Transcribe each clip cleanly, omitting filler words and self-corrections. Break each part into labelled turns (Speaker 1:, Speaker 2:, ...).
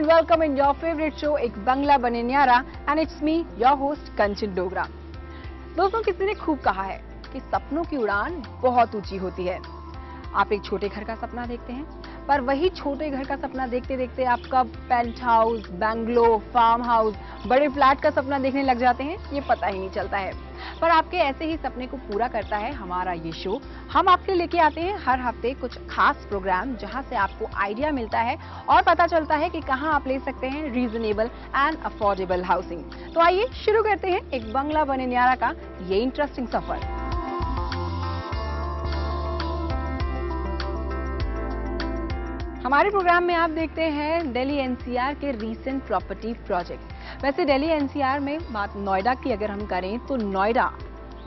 Speaker 1: and welcome in your favorite show एक बंगला बने न्यारा and it's me your host कंचन डोगरा। दोस्तों, किसी ने खूब कहा है कि सपनों की उड़ान बहुत ऊंची होती है। आप एक छोटे घर का सपना देखते हैं, पर वही छोटे घर का सपना देखते देखते आप कब penthouse, bungalow, farm house, बड़े फ्लैट का सपना देखने लग जाते हैं ये पता ही नहीं चलता है। पर आपके ऐसे ही सपने को पूरा करता है हमारा ये शो। हम आपके लेके आते हैं हर हफ्ते कुछ खास प्रोग्राम, जहां से आपको आइडिया मिलता है और पता चलता है कि कहां आप ले सकते हैं रीजनेबल एंड अफोर्डेबल हाउसिंग। तो आइए शुरू करते हैं एक बंगला बने न्यारा का ये इंटरेस्टिंग सफर। हमारे प्रोग्राम में आप देखते हैं दिल्ली एनसीआर के रीसेंट प्रॉपर्टी प्रोजेक्ट। वैसे दिल्ली एनसीआर में बात नोएडा की अगर हम करें तो नोएडा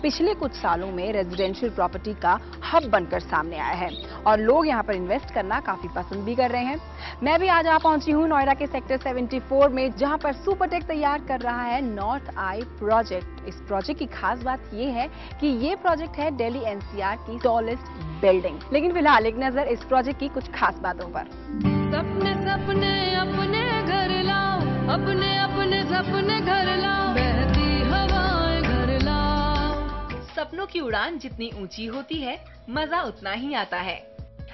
Speaker 1: पिछले कुछ सालों में रेजिडेंशियल प्रॉपर्टी का हब बनकर सामने आया है और लोग यहां पर इन्वेस्ट करना काफी पसंद भी कर रहे हैं। मैं भी आज आ पहुंची हूं नोएडा के सेक्टर 74 में, जहां पर सुपरटेक तैयार कर रहा है नॉर्थ आई प्रोजेक्ट। इस प्रोजेक्ट की खास बात यह है कि ये प्रोजेक्ट है दिल्ली एनसीआर की टॉलेस्ट बिल्डिंग। लेकिन फिलहाल एक नजर इस प्रोजेक्ट की कुछ खास बातों पर।
Speaker 2: सपने सपने अपने घर लाओ, अपने अपने सपने घर लाओ, बहती हवाएं घर लाओ।
Speaker 3: सपनों की उड़ान जितनी ऊंची होती है, मजा उतना ही आता है।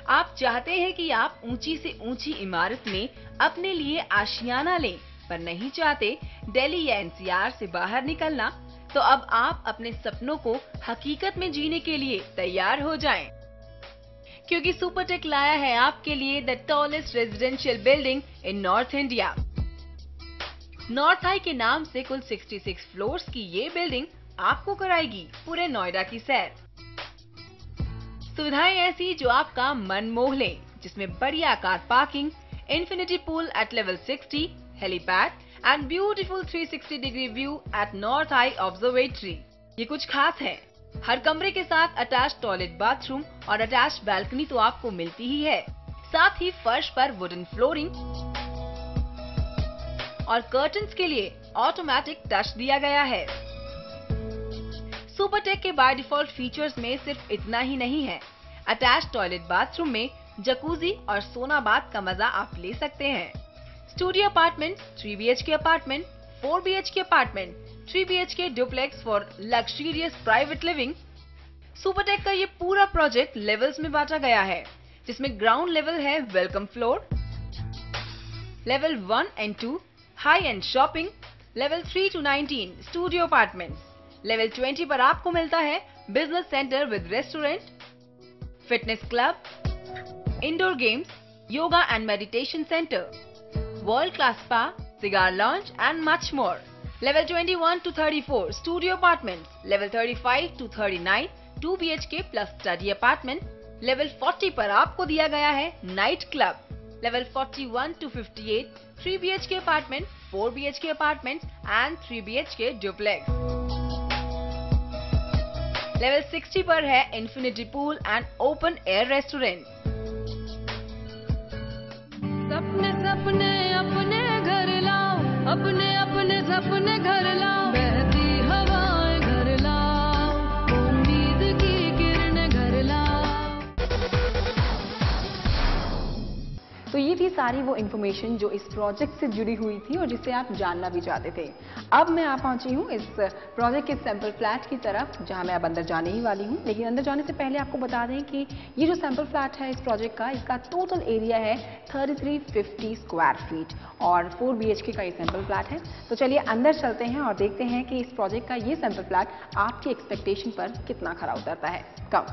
Speaker 3: आप चाहते हैं कि आप ऊंची से ऊंची इमारत में अपने लिए आशियाना लें, पर नहीं चाहते दिल्ली या एनसीआर से बाहर निकलना, तो अब आप अपने सपनों को हकीकत में जीने के लिए तैयार हो जाएं। क्योंकि सुपरटेक लाया है आपके लिए the tallest residential building in north India. North I के नाम से कुल 66 फ्लोर्स की ये बिल्डिंग आपको कराएगी पूरे नोएडा की सैर। सुविधाएं ऐसी जो आपका मन मोह ले, जिसमें बढ़िया car parking, infinity pool at level 60, helipad and beautiful 360 degree view at north eye observatory. ये कुछ खास है। हर कमरे के साथ अटैच टॉयलेट, बाथरूम और अटैच बैल्कनी तो आपको मिलती ही है। साथ ही फर्श पर वुडन फ्लोरिंग और कर्टन्स के लिए ऑटोमेटिक टच दिया गया है। सुपरटेक के बाय डिफॉल्ट फीचर्स में सिर्फ इतना ही नहीं है। अटैच टॉयलेट, बाथरूम में जकूजी और सोना बाथ का मजा आप ले सकते हैं। Studio apartment, 3 BHK apartment, 4 BHK apartment, 3 BHK duplex for luxurious private living. Supertech का ये पूरा प्रोजेक्ट लेवल्स में बांटा गया है, जिसमें ग्राउंड लेवल है welcome floor, level 1 and 2 high and shopping, level 3 to 19 studio apartments, level 20 पर आपको मिलता है business centre with restaurant, fitness club, indoor games, yoga and meditation centre, world class spa, cigar lounge and much more. Level 21 to 34 studio apartments, level 35 to 39 2 BHK plus study apartment, level 40 पर आपको दिया गया है night club, level 41 to 58 3 BHK apartment, 4 BHK apartment and 3 BHK duplex. Level 60 पर है infinity pool and open air restaurant.
Speaker 2: सपने सपने अपने घर लाओ, अपने अपने सपने घर लाओ, बहती हवाएं घर लाओ, उम्मीद की किरणें घर लाओ।
Speaker 1: तो ये थी सारी वो इन्फॉर्मेशन जो इस प्रोजेक्ट से जुड़ी हुई थी और जिसे आप जानना भी चाहते थे। अब मैं आ पहुंची हूँ इस प्रोजेक्ट के सैंपल फ्लैट की तरफ, जहां मैं अब अंदर जाने ही वाली हूँ। लेकिन अंदर जाने से पहले आपको बता दें कि ये जो सैंपल फ्लैट है इस प्रोजेक्ट का, इसका टोटल एरिया है 3350 स्क्वायर फीट और 4 BHK का ये सैंपल फ्लैट है। तो चलिए अंदर चलते हैं और देखते हैं कि इस प्रोजेक्ट का ये सैंपल फ्लैट आपकी एक्सपेक्टेशन पर कितना खरा उतरता है। कम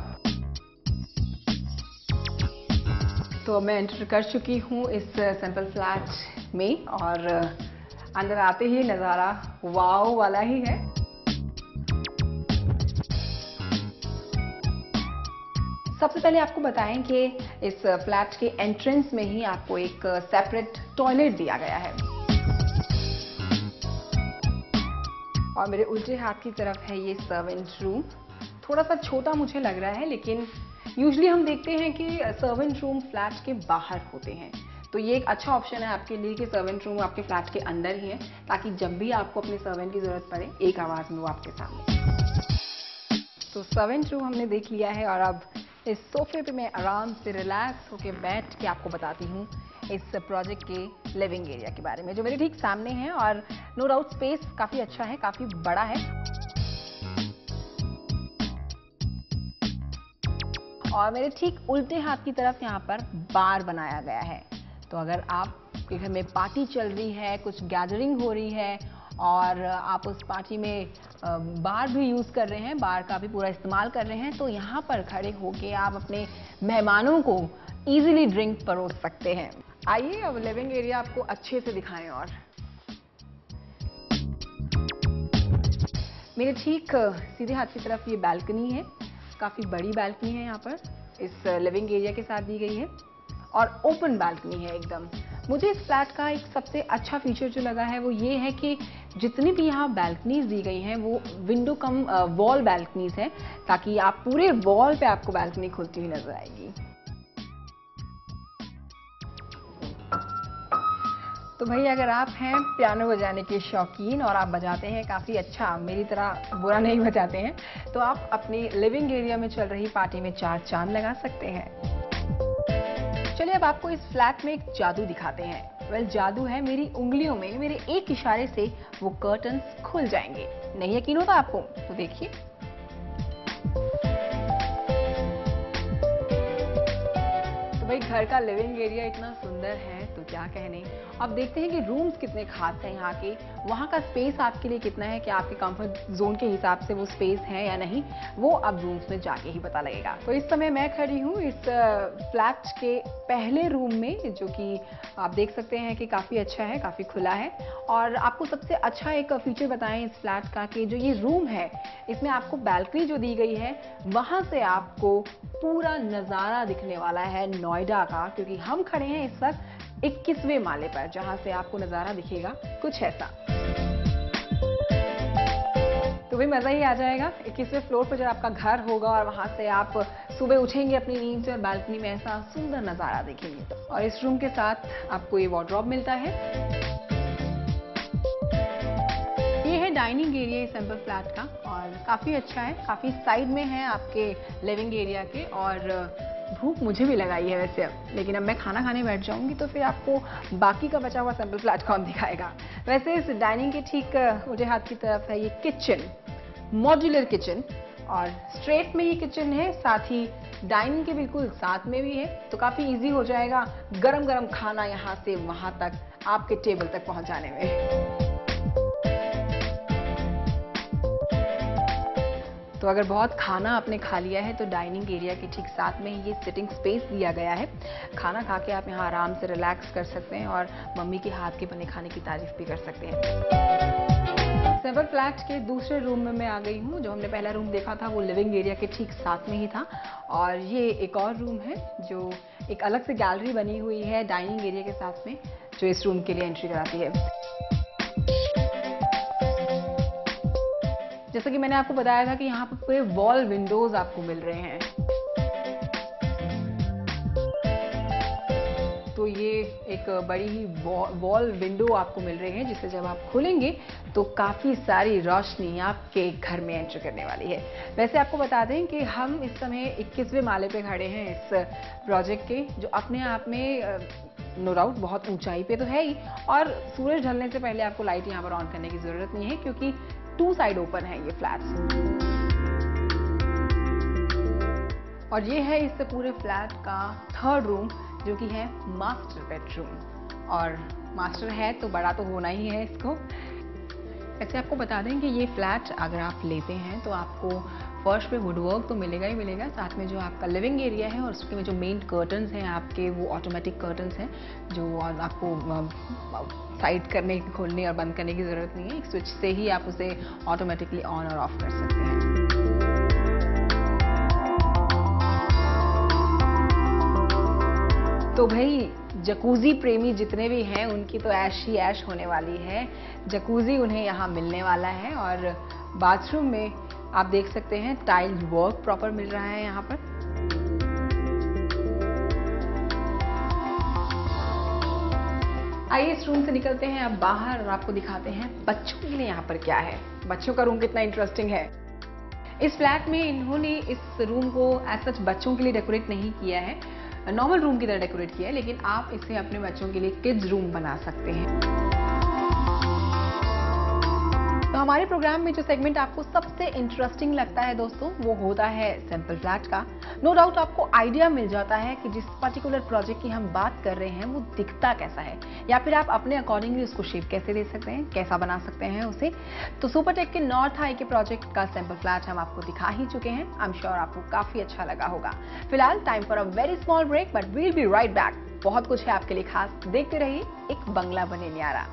Speaker 1: तो मैं एंटर कर चुकी हूँ इस सैंपल फ्लैट में और अंदर आते ही नज़ारा वाव वाला ही है। सबसे पहले आपको बताएं कि इस फ्लैट के एंट्रेंस में ही आपको एक सेपरेट टॉयलेट दिया गया है और मेरे उल्टे हाथ की तरफ है ये सर्वेंट रूम। थोड़ा सा छोटा मुझे लग रहा है, लेकिन यूजुअली हम देखते हैं कि सर्वेंट रूम फ्लैट के बाहर होते हैं, तो ये एक अच्छा ऑप्शन है आपके लिए कि सर्वेंट रूम आपके फ्लैट के अंदर ही है, ताकि जब भी आपको अपने सर्वेंट की जरूरत पड़े एक आवाज में वो आपके सामने। तो सर्वेंट रूम हमने देख लिया है और अब इस सोफे पे मैं आराम से रिलैक्स होके बैठ के आपको बताती हूँ इस प्रोजेक्ट के लिविंग एरिया के बारे में, जो मेरे ठीक सामने है। और नो डाउट स्पेस काफी अच्छा है, काफी बड़ा है। और मेरे ठीक उल्टे हाथ की तरफ यहाँ पर बार बनाया गया है। तो अगर आपके घर में पार्टी चल रही है, कुछ गैदरिंग हो रही है और आप उस पार्टी में बार भी यूज़ कर रहे हैं, बार का भी पूरा इस्तेमाल कर रहे हैं, तो यहाँ पर खड़े होके आप अपने मेहमानों को इजीली ड्रिंक परोस सकते हैं। आइए अब लिविंग एरिया आपको अच्छे से दिखाएं। और मेरे ठीक सीधे हाथ की तरफ ये बालकनी है, काफ़ी बड़ी बालकनी है यहाँ पर, इस लिविंग एरिया के साथ दी गई है और ओपन बालकनी है एकदम। मुझे इस फ्लैट का एक सबसे अच्छा फीचर जो लगा है वो ये है कि जितनी भी यहाँ बालकनीज दी गई हैं वो विंडो कम वॉल बालकनीज हैं, ताकि आप पूरे वॉल पे आपको बालकनी खुलती हुई नजर आएगी। तो भाई अगर आप हैं पियानो बजाने के शौकीन और आप बजाते हैं काफ़ी अच्छा, मेरी तरह बुरा नहीं बजाते हैं, तो आप अपनी लिविंग एरिया में चल रही पार्टी में 4 चांद लगा सकते हैं। चलिए अब आपको इस फ्लैट में एक जादू दिखाते हैं। वेल, जादू है मेरी उंगलियों में, मेरे एक इशारे से वो कर्टन्स खुल जाएंगे। नहीं यकीन होता आपको? तो देखिए। तो भाई घर का लिविंग एरिया इतना सुंदर है तो क्या कहने। अब देखते हैं कि रूम्स कितने खास हैं यहाँ के, वहाँ का स्पेस आपके लिए कितना है, कि आपके कंफर्ट जोन के हिसाब से वो स्पेस है या नहीं, वो अब रूम्स में जाके ही पता लगेगा। तो इस समय मैं खड़ी हूँ इस फ्लैट के पहले रूम में, जो कि आप देख सकते हैं कि काफ़ी अच्छा है, काफ़ी खुला है। और आपको सबसे अच्छा एक फीचर बताएं इस फ्लैट का, कि जो ये रूम है इसमें आपको बालकनी जो दी गई है वहाँ से आपको पूरा नज़ारा दिखने वाला है नोएडा का, क्योंकि हम खड़े हैं इस वक्त 21वें माले पर, जहां से आपको नजारा दिखेगा कुछ ऐसा। तो भी मजा ही आ जाएगा 21वें फ्लोर पर जब आपका घर होगा और वहां से आप सुबह उठेंगे अपनी नींद से और बालकनी में ऐसा सुंदर नजारा देखेंगे। और इस रूम के साथ आपको ये वार्डरोब मिलता है। ये है डाइनिंग एरिया इस सिंपल फ्लैट का और काफी अच्छा है, काफी साइड में है आपके लिविंग एरिया के। और भूख मुझे भी लगाई है वैसे अब, लेकिन अब मैं खाना खाने बैठ जाऊंगी तो फिर आपको बाकी का बचा हुआ सिंपल फ्लैट कौन दिखाएगा। वैसे इस डाइनिंग के ठीक उल्टे हाथ की तरफ है ये किचन, मॉड्यूलर किचन, और स्ट्रेट में ये किचन है, साथ ही डाइनिंग के बिल्कुल साथ में भी है। तो काफी इजी हो जाएगा गरम गरम खाना यहाँ से वहां तक आपके टेबल तक पहुंचाने में। तो अगर बहुत खाना आपने खा लिया है तो डाइनिंग एरिया के ठीक साथ में ये सिटिंग स्पेस दिया गया है। खाना खा के आप यहाँ आराम से रिलैक्स कर सकते हैं और मम्मी के हाथ के बने खाने की तारीफ भी कर सकते हैं। सिंपल फ्लैट के दूसरे रूम में मैं आ गई हूँ। जो हमने पहला रूम देखा था वो लिविंग एरिया के ठीक साथ में ही था, और ये एक और रूम है जो एक अलग से गैलरी बनी हुई है डाइनिंग एरिया के साथ में, जो इस रूम के लिए एंट्री कराती है। जैसा कि मैंने आपको बताया था कि यहाँ पर पूरे वॉल विंडोज आपको मिल रहे हैं। तो ये एक बड़ी ही वॉल विंडो आपको मिल रही है, जिसे जब आप खोलेंगे तो काफ़ी सारी रोशनी आपके घर में एंटर करने वाली है। वैसे आपको बता दें कि हम इस समय 21वें माले पे खड़े हैं इस प्रोजेक्ट के, जो अपने आप में नो डाउट बहुत ऊंचाई पे तो है ही, और सूरज ढलने से पहले आपको लाइट यहाँ पर ऑन करने की ज़रूरत नहीं है, क्योंकि 2 साइड ओपन है ये फ्लैट्स। और ये है इस पूरे फ्लैट का 3rd रूम, जो कि है मास्टर बेडरूम। और मास्टर है तो बड़ा तो होना ही है इसको। वैसे आपको बता दें कि ये फ्लैट अगर आप लेते हैं तो आपको फर्श पे वुडवर्क तो मिलेगा ही मिलेगा, साथ में जो आपका लिविंग एरिया है और उसके में जो मेन कर्टन्स हैं आपके, वो ऑटोमेटिक कर्टन्स हैं, जो और आपको साइड करने, खोलने और बंद करने की ज़रूरत नहीं है। एक स्विच से ही आप उसे ऑटोमेटिकली ऑन और ऑफ कर सकते हैं। तो भाई जकूजी प्रेमी जितने भी हैं उनकी तो ऐश ही ऐश होने वाली है। जकूजी उन्हें यहाँ मिलने वाला है, और बाथरूम में आप देख सकते हैं टाइल्स वर्क प्रॉपर मिल रहा है यहाँ पर। आइए इस रूम से निकलते हैं अब बाहर और आपको दिखाते हैं बच्चों के लिए यहाँ पर क्या है, बच्चों का रूम कितना इंटरेस्टिंग है। इस फ्लैट में इन्होंने इस रूम को एज सच बच्चों के लिए डेकोरेट नहीं किया है। नॉर्मल रूम की तरह डेकोरेट किया है, लेकिन आप इसे अपने बच्चों के लिए किड्स रूम बना सकते हैं। तो हमारे प्रोग्राम में जो सेगमेंट आपको सबसे इंटरेस्टिंग लगता है दोस्तों, वो होता है सैंपल फ्लैट का। नो डाउट आपको आइडिया मिल जाता है कि जिस पर्टिकुलर प्रोजेक्ट की हम बात कर रहे हैं वो दिखता कैसा है, या फिर आप अपने अकॉर्डिंगली उसको शेप कैसे दे सकते हैं, कैसा बना सकते हैं उसे। तो सुपरटेक के नॉर्थ हाई के प्रोजेक्ट का सैंपल फ्लैट हम आपको दिखा ही चुके हैं। आई एम श्योर आपको काफी अच्छा लगा होगा। फिलहाल time for a very small break, but we'll be right back. बहुत कुछ है आपके लिए खास, देखते रहिए एक बंगला बने न्यारा।